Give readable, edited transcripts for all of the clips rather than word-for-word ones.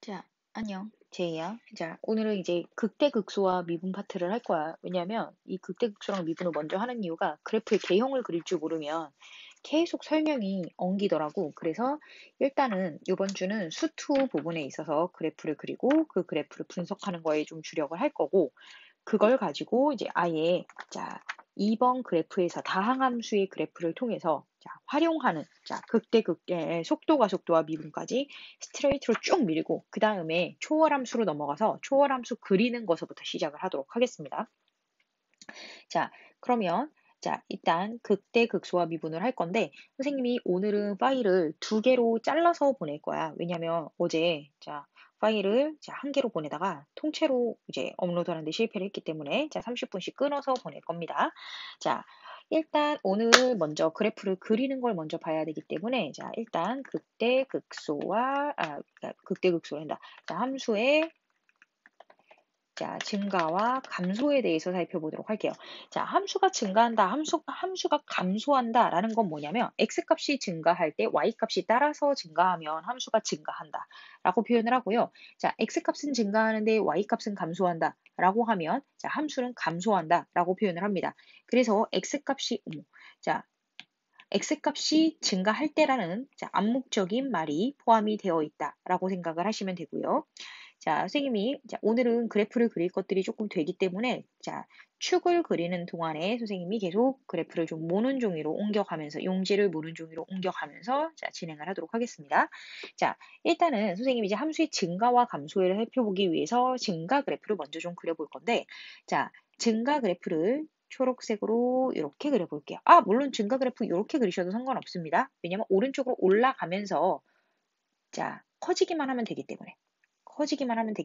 자, 안녕. 제이야. 자, 오늘은 이제 극대극소와 미분 파트를 할 거야. 왜냐면 이 극대극소랑 미분을 먼저 하는 이유가 그래프의 개형을 그릴 줄 모르면 계속 설명이 엉기더라고. 그래서 일단은 이번 주는 수투 부분에 있어서 그래프를 그리고 그 그래프를 분석하는 거에 좀 주력을 할 거고, 그걸 가지고 이제 아예 자 2번 그래프에서 다항함수의 그래프를 통해서 활용하는 극대극의 속도와 미분까지 스트레이트로 쭉 밀고 그 다음에 초월함수로 넘어가서 초월함수 그리는 것부터 시작을 하도록 하겠습니다. 자, 그러면 일단 극대극소와 미분을 할 건데 선생님이 오늘은 파일을 2개로 잘라서 보낼 거야. 왜냐면 어제 파일을 한 개로 보내다가 통째로 이제 업로드하는데 실패를 했기 때문에 30분씩 끊어서 보낼 겁니다. 자, 일단 오늘 먼저 그래프를 그리는 걸 먼저 봐야 되기 때문에 일단 극대극소란다. 함수의 증가와 감소에 대해서 살펴보도록 할게요. 함수가 증가한다, 함수가 감소한다 라는 건 뭐냐면 x값이 증가할 때 y값이 따라서 증가하면 함수가 증가한다 라고 표현을 하고요. x값은 증가하는데 y값은 감소한다 라고 하면 함수는 감소한다 라고 표현을 합니다. 그래서 x값이 증가할 때라는 암묵적인 말이 포함이 되어 있다 라고 생각을 하시면 되고요. 선생님이 오늘은 그래프를 그릴 것들이 조금 되기 때문에 축을 그리는 동안에 선생님이 계속 그래프를 좀 모는 종이로 옮겨가면서 용지를 모는 종이로 옮겨가면서 진행을 하도록 하겠습니다. 일단은 선생님이 이제 함수의 증가와 감소를 살펴보기 위해서 증가 그래프를 먼저 좀 그려볼 건데 증가 그래프를 초록색으로 이렇게 그려볼게요. 물론 증가 그래프 이렇게 그리셔도 상관없습니다. 왜냐면 오른쪽으로 올라가면서 커지기만 하면 되기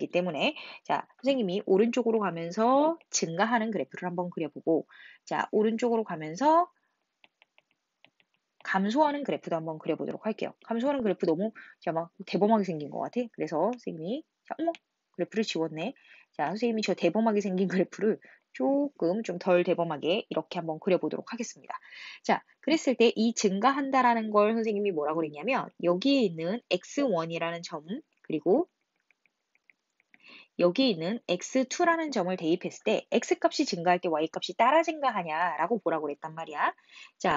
때문에. 선생님이 오른쪽으로 가면서 증가하는 그래프를 한번 그려보고, 오른쪽으로 가면서 감소하는 그래프도 한번 그려보도록 할게요. 감소하는 그래프 너무 막 대범하게 생긴 것 같아. 그래서 선생님이, 어머, 그래프를 지웠네. 선생님이 저 대범하게 생긴 그래프를 조금 좀 덜 대범하게 이렇게 한번 그려보도록 하겠습니다. 그랬을 때 이 증가한다라는 걸 선생님이 뭐라고 그랬냐면, 여기에 있는 x1이라는 점, 그리고 여기 있는 x2라는 점을 대입했을 때 x값이 증가할 때 y값이 따라 증가하냐라고 보라고 그랬단 말이야.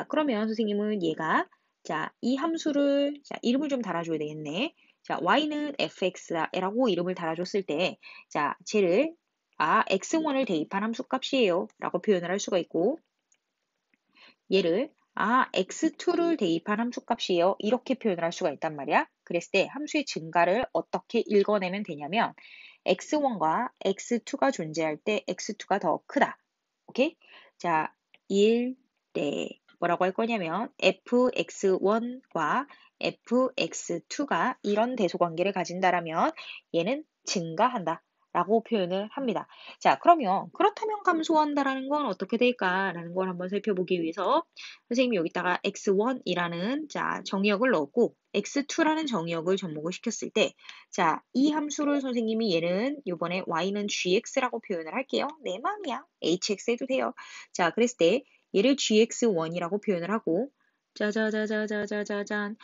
그러면 선생님은 얘가 이 함수를 이름을 좀 달아줘야 되겠네. y는 fx라고 이름을 달아줬을 때 쟤를 x1을 대입한 함수값이에요 라고 표현을 할 수가 있고, 얘를 x2를 대입한 함수값이에요 이렇게 표현을 할 수가 있단 말이야. 그랬을 때 함수의 증가를 어떻게 읽어내면 되냐면 x1과 x2가 존재할 때 x2가 더 크다. 오케이? 일 때 뭐라고 할 거냐면 fx1과 fx2가 이런 대소관계를 가진다라면 얘는 증가한다 라고 표현을 합니다. 그러면 그렇다면 감소한다라는 건 어떻게 될까라는 걸 한번 살펴보기 위해서 선생님이 여기다가 x1이라는 정의역을 넣었고 x2라는 정의역을 접목을 시켰을 때 이 함수를 선생님이 얘는 이번에 y는 gx라고 표현을 할게요. 내 맘이야. hx 해도 돼요. 그랬을 때 얘를 gx1이라고 표현을 하고 짜자자자자자자잔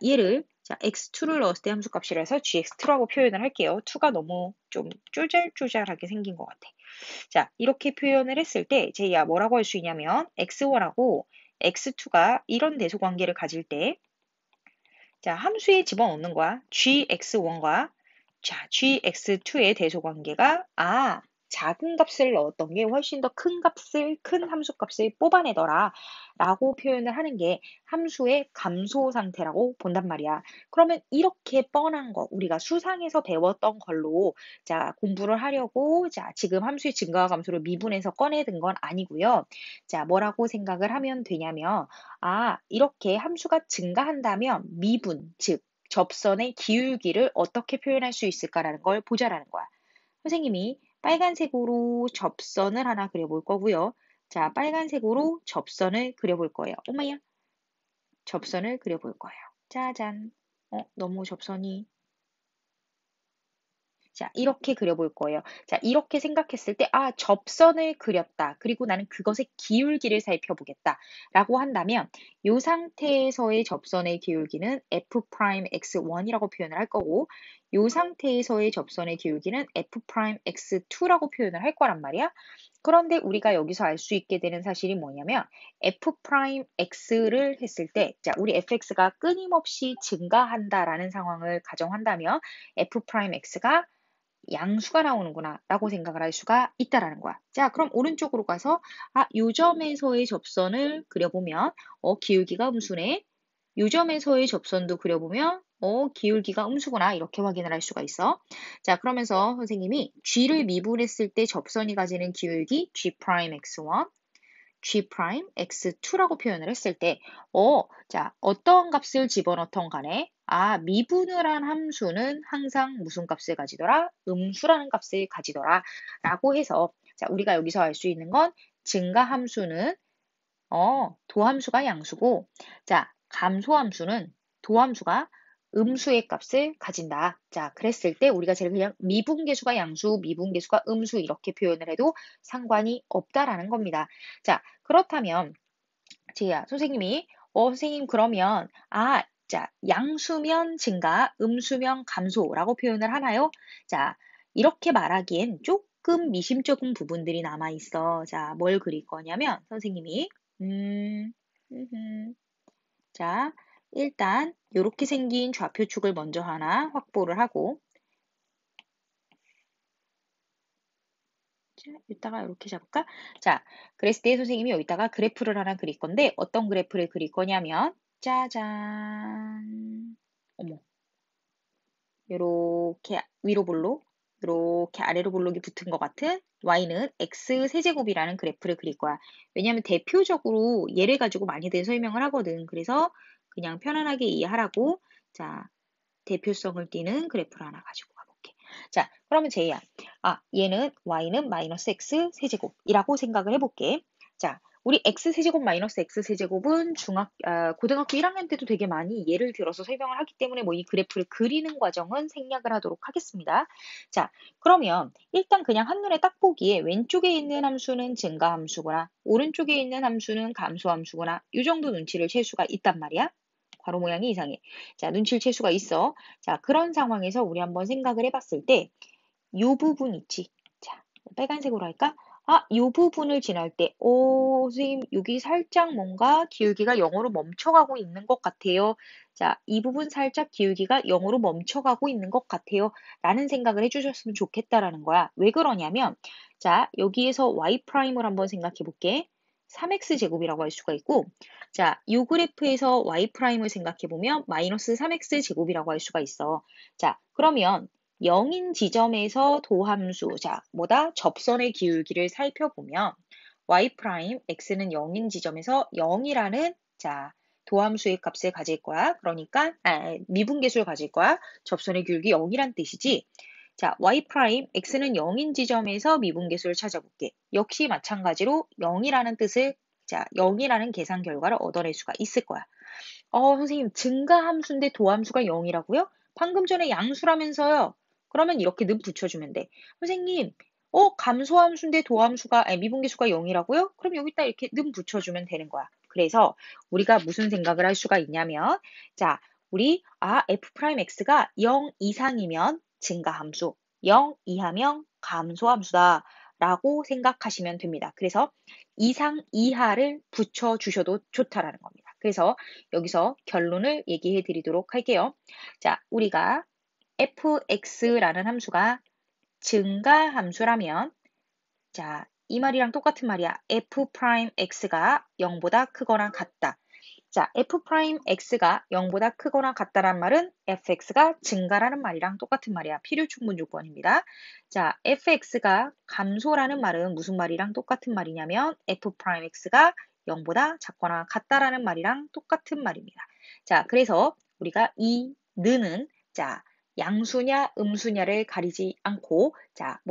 얘를 x2를 넣었을 때 함수값이라 해서 gx2라고 표현을 할게요. 2가 너무 좀 쪼잘쪼잘하게 생긴 것 같아. 이렇게 표현을 했을 때 제야 뭐라고 할 수 있냐면 x1하고 x2가 이런 대소관계를 가질 때 함수에 집어넣는 거야. gx1과 gx2의 대소관계가 작은 값을 넣었던 게 훨씬 더 큰 함수값을 뽑아내더라 라고 표현을 하는 게 함수의 감소 상태라고 본단 말이야. 그러면 이렇게 뻔한 거 우리가 수상에서 배웠던 걸로 공부를 하려고 지금 함수의 증가와 감소를 미분해서 꺼내든 건 아니고요. 뭐라고 생각을 하면 되냐면 이렇게 함수가 증가한다면 미분, 즉 접선의 기울기를 어떻게 표현할 수 있을까라는 걸 보자라는 거야. 선생님이 빨간색으로 접선을 하나 그려볼 거고요. 빨간색으로 접선을 그려볼 거예요. 엄마야, 접선을 그려볼 거예요. 짜잔. 너무 접선이. 이렇게 그려볼 거예요. 이렇게 생각했을 때, 접선을 그렸다. 그리고 나는 그것의 기울기를 살펴보겠다. 라고 한다면, 이 상태에서의 접선의 기울기는 f'x1이라고 표현을 할 거고, 이 상태에서의 접선의 기울기는 f'x2라고 표현을 할 거란 말이야. 그런데 우리가 여기서 알 수 있게 되는 사실이 뭐냐면 f'x를 했을 때, 자, 우리 fx가 끊임없이 증가한다라는 상황을 가정한다면 f'x가 양수가 나오는구나 라고 생각을 할 수가 있다라는 거야. 자, 그럼 오른쪽으로 가서 요 점에서의 접선을 그려보면 기울기가 음수네. 요 점에서의 접선도 그려보면 기울기가 음수구나 이렇게 확인을 할 수가 있어. 자, 그러면서 선생님이 g를 미분했을 때 접선이 가지는 기울기 g'x1, g'x2라고 표현을 했을 때 자, 어떤 값을 집어넣던 간에 미분을 한 함수는 항상 무슨 값을 가지더라? 음수라는 값을 가지더라 라고 해서 자, 우리가 여기서 알 수 있는 건 증가 함수는 도함수가 양수고 자, 감소함수는 도함수가 음수의 값을 가진다. 자, 그랬을 때 우리가 제일 그냥 미분계수가 양수, 미분계수가 음수 이렇게 표현을 해도 상관이 없다라는 겁니다. 자, 그렇다면 지혜야, 선생님이 선생님 그러면 자, 양수면 증가, 음수면 감소라고 표현을 하나요? 자, 이렇게 말하기엔 조금 미심쩍은 부분들이 남아 있어. 자, 뭘 그릴 거냐면 선생님이 자, 일단 이렇게 생긴 좌표축을 먼저 하나 확보를 하고 자, 이따가 이렇게 잡을까? 자, 그랬을 때 선생님이 여기다가 그래프를 하나 그릴 건데 어떤 그래프를 그릴 거냐면 짜잔 어머 요렇게 위로 볼록 요렇게 아래로 볼록이 붙은 것 같은 y는 x 세제곱이라는 그래프를 그릴 거야. 왜냐하면 대표적으로 얘를 가지고 많이들 설명을 하거든. 그래서 그냥 편안하게 이해하라고 자 대표성을 띠는 그래프를 하나 가지고 가볼게. 자, 그러면 제이야. 얘는 y는 마이너스 x 세제곱이라고 생각을 해볼게. 자, 우리 x 세제곱 마이너스 x 세제곱은 고등학교 1학년 때도 되게 많이 예를 들어서 설명을 하기 때문에 뭐 이 그래프를 그리는 과정은 생략을 하도록 하겠습니다. 자, 그러면 일단 그냥 한눈에 딱 보기에 왼쪽에 있는 함수는 증가함수구나, 오른쪽에 있는 함수는 감소함수구나, 이 정도 눈치를 챌 수가 있단 말이야. 괄호 모양이 이상해. 자, 눈치를 챌 수가 있어. 자, 그런 상황에서 우리 한번 생각을 해봤을 때, 요 부분 있지. 자, 빨간색으로 할까? 요 부분을 지날 때, 선생님, 여기 살짝 뭔가 기울기가 0으로 멈춰가고 있는 것 같아요. 자, 이 부분 살짝 기울기가 0으로 멈춰가고 있는 것 같아요. 라는 생각을 해주셨으면 좋겠다라는 거야. 왜 그러냐면, 자, 여기에서 y''을 한번 생각해 볼게. 3x제곱이라고 할 수가 있고, 자, 이 그래프에서 y''을 생각해 보면 마이너스 3x제곱이라고 할 수가 있어. 자, 그러면 0인 지점에서 도함수, 자, 접선의 기울기를 살펴보면 y', x는 0인 지점에서 0이라는 자, 도함수의 값을 가질 거야. 그러니까 미분계수를 가질 거야. 접선의 기울기 0이란 뜻이지. 자, y', x는 0인 지점에서 미분계수를 찾아볼게. 역시 마찬가지로 0이라는 뜻을 자, 0이라는 계산 결과를 얻어낼 수가 있을 거야. 선생님, 증가함수인데 도함수가 0이라고요? 방금 전에 양수라면서요. 그러면 이렇게 는 붙여주면 돼. 선생님, 감소함수인데 미분계수가 0이라고요? 그럼 여기다 이렇게 는 붙여주면 되는 거야. 그래서 우리가 무슨 생각을 할 수가 있냐면, 자, 우리 f'x가 0 이상이면 증가함수, 0 이하면 감소함수다. 라고 생각하시면 됩니다. 그래서 이상 이하를 붙여주셔도 좋다라는 겁니다. 그래서 여기서 결론을 얘기해 드리도록 할게요. 자, 우리가 fx라는 함수가 증가함수라면 자, 이 말이랑 똑같은 말이야. f'x가 0보다 크거나 같다. 자, f'x가 0보다 크거나 같다란 말은 fx가 증가라는 말이랑 똑같은 말이야. 필요충분 조건입니다. 자, fx가 감소라는 말은 무슨 말이랑 똑같은 말이냐면 f'x가 0보다 작거나 같다라는 말이랑 똑같은 말입니다. 자, 그래서 우리가 이 는은 자, 양수냐 음수냐를 가리지 않고 자,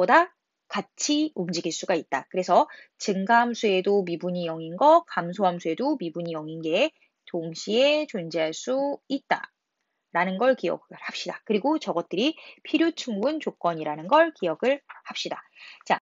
같이 움직일 수가 있다. 그래서 증가함수에도 미분이 0인 거, 감소함수에도 미분이 0인 게 동시에 존재할 수 있다. 라는 걸 기억을 합시다. 그리고 저것들이 필요충분 조건이라는 걸 기억을 합시다. 자,